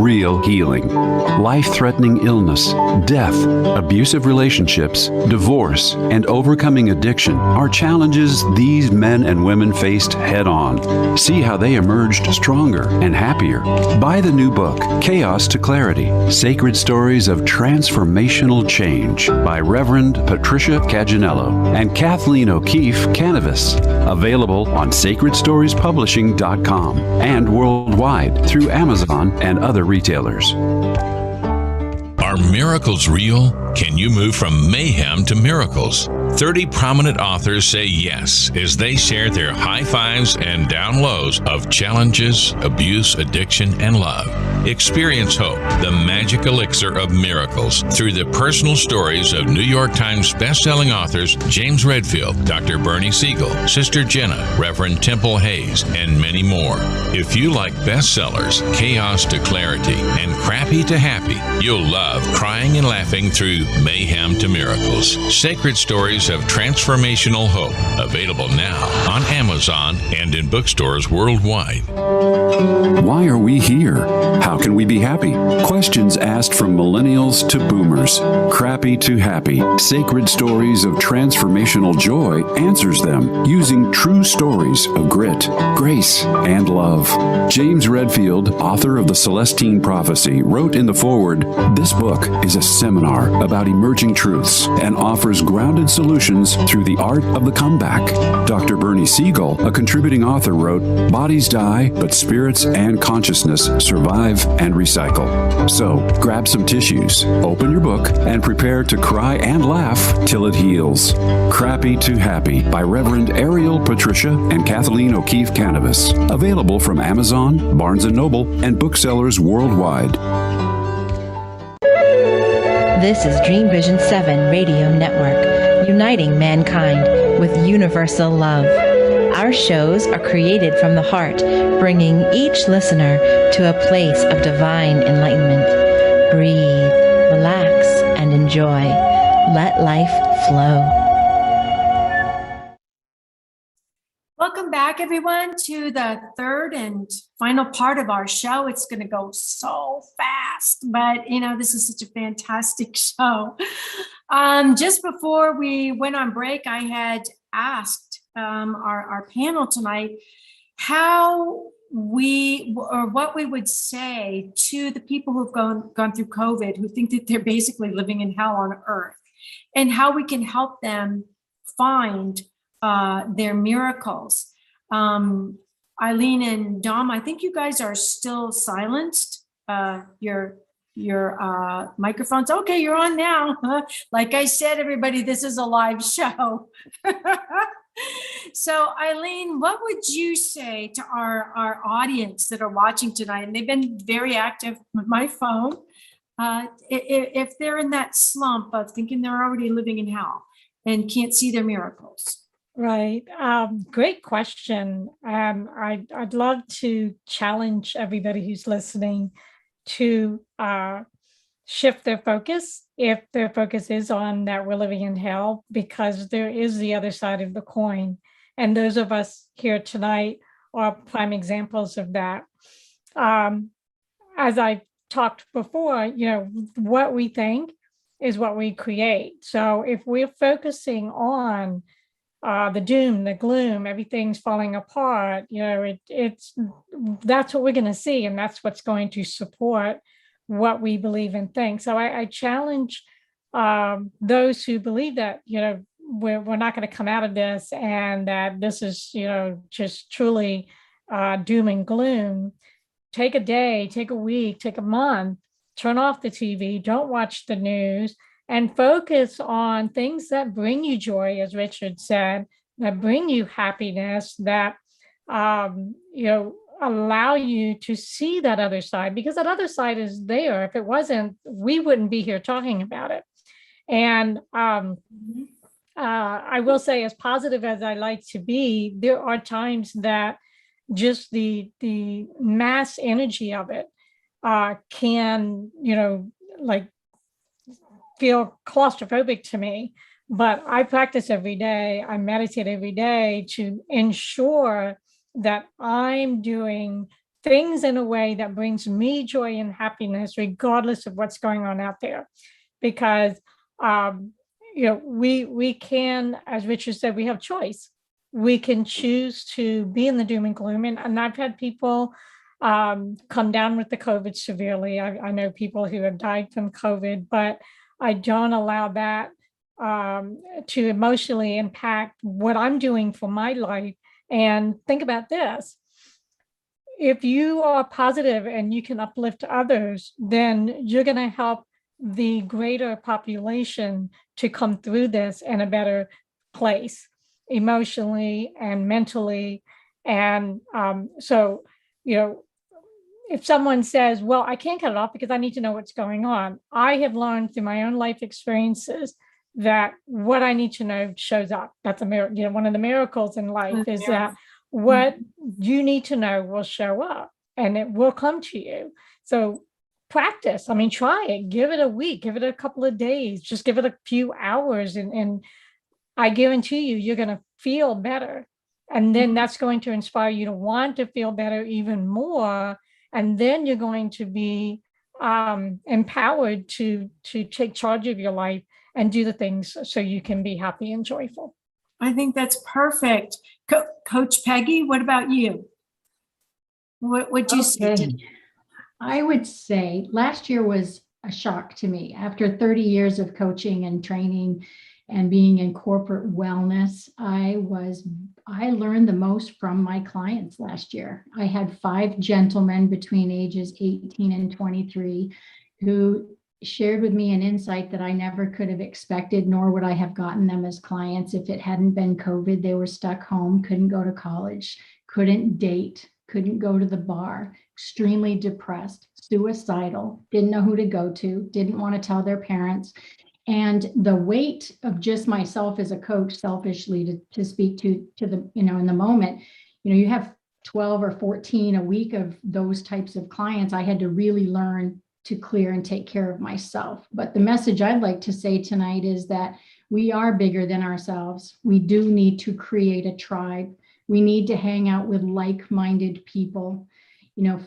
real healing. Life-threatening illness, death, abusive relationships, divorce, and overcoming addiction are challenges these men and women faced head-on. See how they emerged stronger and happier. Buy the new book, Chaos to Clarity, Sacred Stories of Transformational Change by Reverend Patricia Caginello and Kathleen O'Keefe Kanavos. Available on sacredstoriespublishing.com and worldwide through Amazon and other retailers. Are miracles real? Can you move from mayhem to miracles? 30 prominent authors say yes as they share their high fives and down lows of challenges, abuse, addiction, and love. Experience hope, the magic elixir of miracles, through the personal stories of New York Times bestselling authors James Redfield, Dr. Bernie Siegel, Sister Jenna, Reverend Temple Hayes, and many more. If you like bestsellers, Chaos to Clarity, and Crappy to Happy, you'll love crying and laughing through Mayhem to Miracles. Sacred Stories of Transformational Hope, available now on Amazon and in bookstores worldwide. Why are we here? How can we be happy? Questions asked from millennials to boomers. Crappy to Happy, Sacred Stories of Transformational Joy answers them using true stories of grit, grace, and love. James Redfield, author of The Celestine Prophecy, wrote in the foreword, "This book is a seminar about emerging truths and offers grounded solutions through the art of the comeback." Dr. Bernie Siegel, a contributing author, wrote, "Bodies die, but spirits and consciousness survive and recycle." So, grab some tissues, open your book, and prepare to cry and laugh till it heals. Crappy to Happy by Reverend Ariel Patricia and Kathleen O'Keefe Kanavos. Available from Amazon, Barnes & Noble, and booksellers worldwide. This is Dream Vision 7 Radio Network, uniting mankind with universal love. Our shows are created from the heart, bringing each listener to a place of divine enlightenment. Breathe, relax, and enjoy. Let life flow. Welcome back, everyone, to the third and final part of our show. It's going to go so fast, but this is such a fantastic show. Just before we went on break, I had asked our panel tonight what we would say to the people who've gone through COVID, who think that they're basically living in hell on earth, and how we can help them find their miracles. Eileen and Dom, I think you guys are still silenced. Your microphones. Okay, you're on now. Like I said, everybody, this is a live show. So Eileen, what would you say to our audience that are watching tonight? And they've been very active with my phone. If they're in that slump of thinking they're already living in hell and can't see their miracles. Right. Great question. I'd love to challenge everybody who's listening to shift their focus, if their focus is on that we're living in hell, because there is the other side of the coin. And those of us here tonight are prime examples of that. As I talked before, what we think is what we create. So if we're focusing on the doom, the gloom, everything's falling apart, that's what we're going to see. And that's what's going to support what we believe and think. So I challenge those who believe that, we're not going to come out of this and that this is, just truly doom and gloom. Take a day, take a week, take a month, turn off the TV, don't watch the news, and focus on things that bring you joy, as Richard said, that bring you happiness, that, allow you to see that other side, because that other side is there. If it wasn't, we wouldn't be here talking about it. And I will say, as positive as I like to be, there are times that just the mass energy of it can, feel claustrophobic to me. But I practice every day, I meditate every day to ensure that I'm doing things in a way that brings me joy and happiness, regardless of what's going on out there. Because, we can, as Richard said, we have choice. We can choose to be in the doom and gloom. And I've had people come down with the COVID severely. I know people who have died from COVID, but I don't allow that to emotionally impact what I'm doing for my life. And think about this. If you are positive and you can uplift others, then you're going to help the greater population to come through this in a better place, emotionally and mentally. And so, if someone says, well, I can't cut it off because I need to know what's going on, I have learned through my own life experiences that what I need to know shows up. That's a miracle. One of the miracles in life is that what you need to know will show up and it will come to you. So practice. Try it. Give it a week. Give it a couple of days. Just give it a few hours. And I guarantee you're going to feel better. And then that's going to inspire you to want to feel better even more. And then you're going to be empowered to take charge of your life and do the things so you can be happy and joyful. I think that's perfect. Coach Peggy, what about you? What do you say? I would say last year was a shock to me. After 30 years of coaching and training and being in corporate wellness, I learned the most from my clients last year. I had 5 gentlemen between ages 18 and 23 who shared with me an insight that I never could have expected, nor would I have gotten them as clients if it hadn't been COVID. They were stuck home, couldn't go to college, couldn't date, couldn't go to the bar, extremely depressed, suicidal, didn't know who to go to, didn't want to tell their parents. And the weight of just myself as a coach, selfishly to speak to the, in the moment, you have 12 or 14 a week of those types of clients. I had to really learn to clear and take care of myself. But the message I'd like to say tonight is that we are bigger than ourselves. We do need to create a tribe. We need to hang out with like-minded people.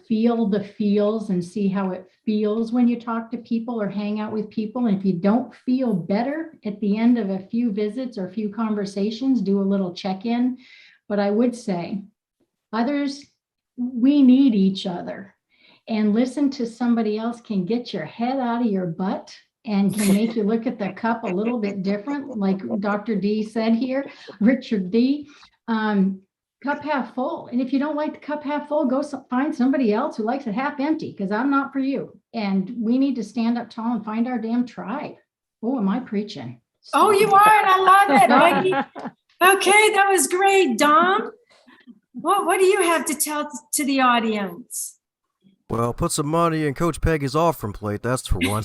Feel the feels and see how it feels when you talk to people or hang out with people. And if you don't feel better at the end of a few visits or a few conversations, do a little check-in. But I would say, others, we need each other. And listen to somebody else can get your head out of your butt and can make you look at the cup a little bit different, like Dr. D said here, Richard D. Cup half full. And if you don't like the cup half full, go find somebody else who likes it half empty, because I'm not for you. And we need to stand up tall and find our damn tribe. Oh, am I preaching? Oh, you are. And I love it, Peggy. Okay, that was great. Dom, what do you have to tell to the audience? Well, put some money in Coach Peggy's offering plate, that's for one.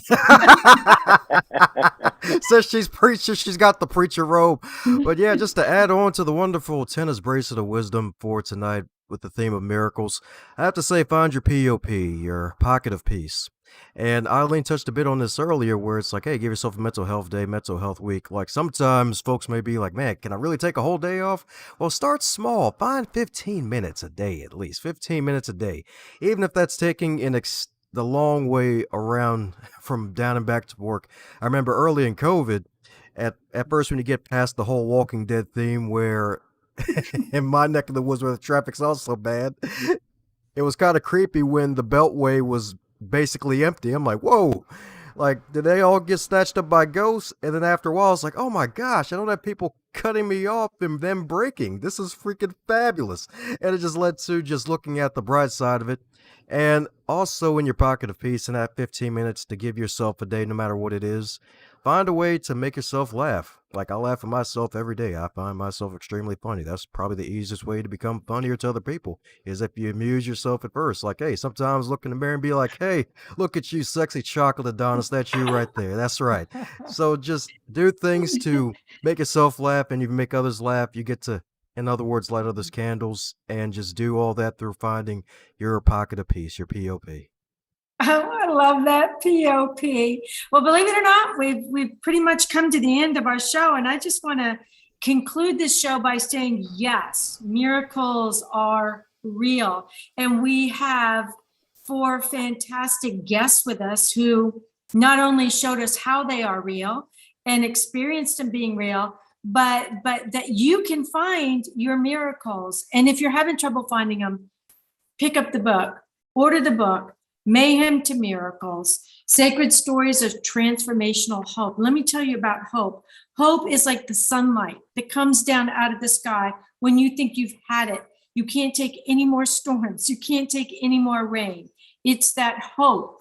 Says she's preacher, she's got the preacher robe. But yeah, just to add on to the wonderful tennis bracelet of wisdom for tonight with the theme of miracles, I have to say, find your POP, your pocket of peace. And Eileen touched a bit on this earlier where it's like, hey, give yourself a mental health day, mental health week. Like sometimes folks may be like, man, can I really take a whole day off? Well, start small. Find 15 minutes a day, at least 15 minutes a day. Even if that's taking the long way around from down and back to work. I remember early in COVID, at first when you get past the whole Walking Dead theme where in my neck of the woods where the traffic's also bad, it was kind of creepy when the Beltway was basically empty. I'm like, whoa, like, did they all get snatched up by ghosts? And then after a while, it's like, oh my gosh, I don't have people cutting me off and them breaking. This is freaking fabulous. And it just led to just looking at the bright side of it. And also in your pocket of peace, in that 15 minutes to give yourself a day, no matter what it is, find a way to make yourself laugh. Like I laugh at myself every day. I find myself extremely funny. That's probably the easiest way to become funnier to other people is if you amuse yourself at first. Like, hey, sometimes look in the mirror and be like, hey, look at you, sexy chocolate Adonis. That's you right there. That's right. So just do things to make yourself laugh, and you make others laugh. You get to, in other words, light others' candles, and just do all that through finding your pocket of peace, your POP. Oh, I love that POP. Well, believe it or not, we've pretty much come to the end of our show, and I just want to conclude this show by saying, yes, miracles are real, and we have 4 fantastic guests with us who not only showed us how they are real and experienced them being real, but that you can find your miracles. And if you're having trouble finding them, pick up the book, order the book. Mayhem to Miracles, Sacred Stories of Transformational Hope. Let me tell you about hope. Hope is like the sunlight that comes down out of the sky when you think you've had it. You can't take any more storms. You can't take any more rain. It's that hope.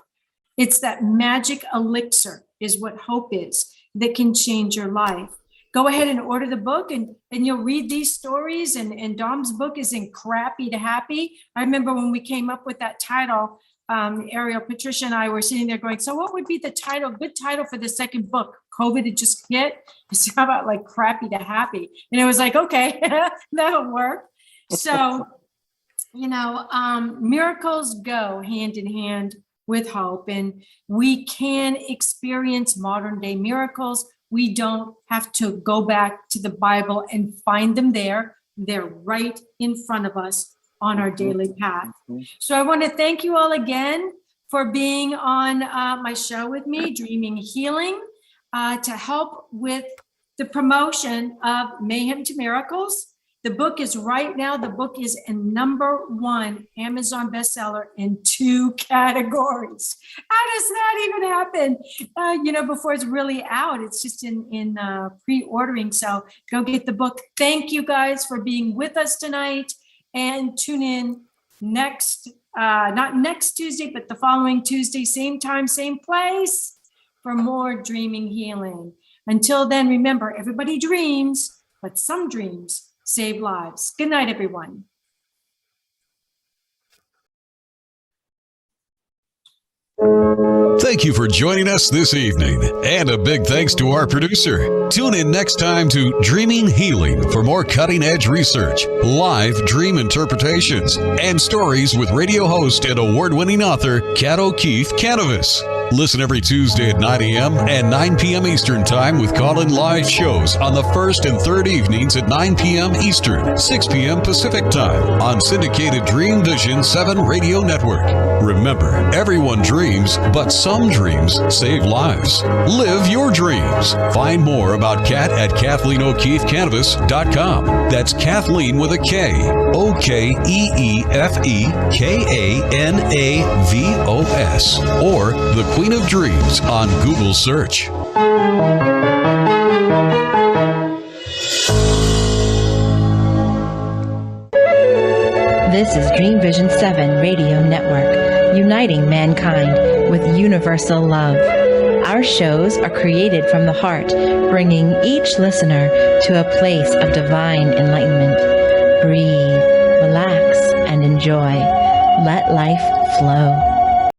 It's that magic elixir is what hope is that can change your life. Go ahead and order the book, and you'll read these stories. And Dom's book is in Crappy to Happy. I remember when we came up with that title, Ariel, Patricia, and I were sitting there going, so what would be the title, good title for the second book? COVID had just hit. So how about like Crappy to Happy? And it was like, okay, that'll work. So, miracles go hand in hand with hope, and we can experience modern day miracles. We don't have to go back to the Bible and find them there. They're right in front of us on our daily path. So I want to thank you all again for being on my show with me, Dreaming Healing, to help with the promotion of Mayhem to Miracles. The book is right now, the book is a #1 Amazon bestseller in 2 categories. How does that even happen? Before it's really out, it's just in pre-ordering. So go get the book. Thank you guys for being with us tonight. And tune in not next Tuesday, but the following Tuesday, same time, same place, for more Dreaming Healing. Until then, remember, everybody dreams, but some dreams save lives. Good night, everyone. Thank you for joining us this evening, and a big thanks to our producer. Tune in next time to Dreaming Healing for more cutting-edge research, live dream interpretations, and stories with radio host and award-winning author Kat O'Keefe Kanavos. Listen every Tuesday at 9 a.m. and 9 p.m. Eastern Time with call-in live shows on the first and third evenings at 9 p.m. Eastern, 6 p.m. Pacific Time on syndicated Dream Vision 7 radio network. Remember, everyone dreams, but some dreams save lives. Live your dreams. Find more about Kat at KathleenO'KeefeCanavos.com. That's Kathleen with a K. OKEEFEKANAVOS. Or The Queen of Dreams on Google search. This is Dream Vision 7 Radio Network, uniting mankind with universal love. Our shows are created from the heart, bringing each listener to a place of divine enlightenment. Breathe, relax, and enjoy. Let life flow.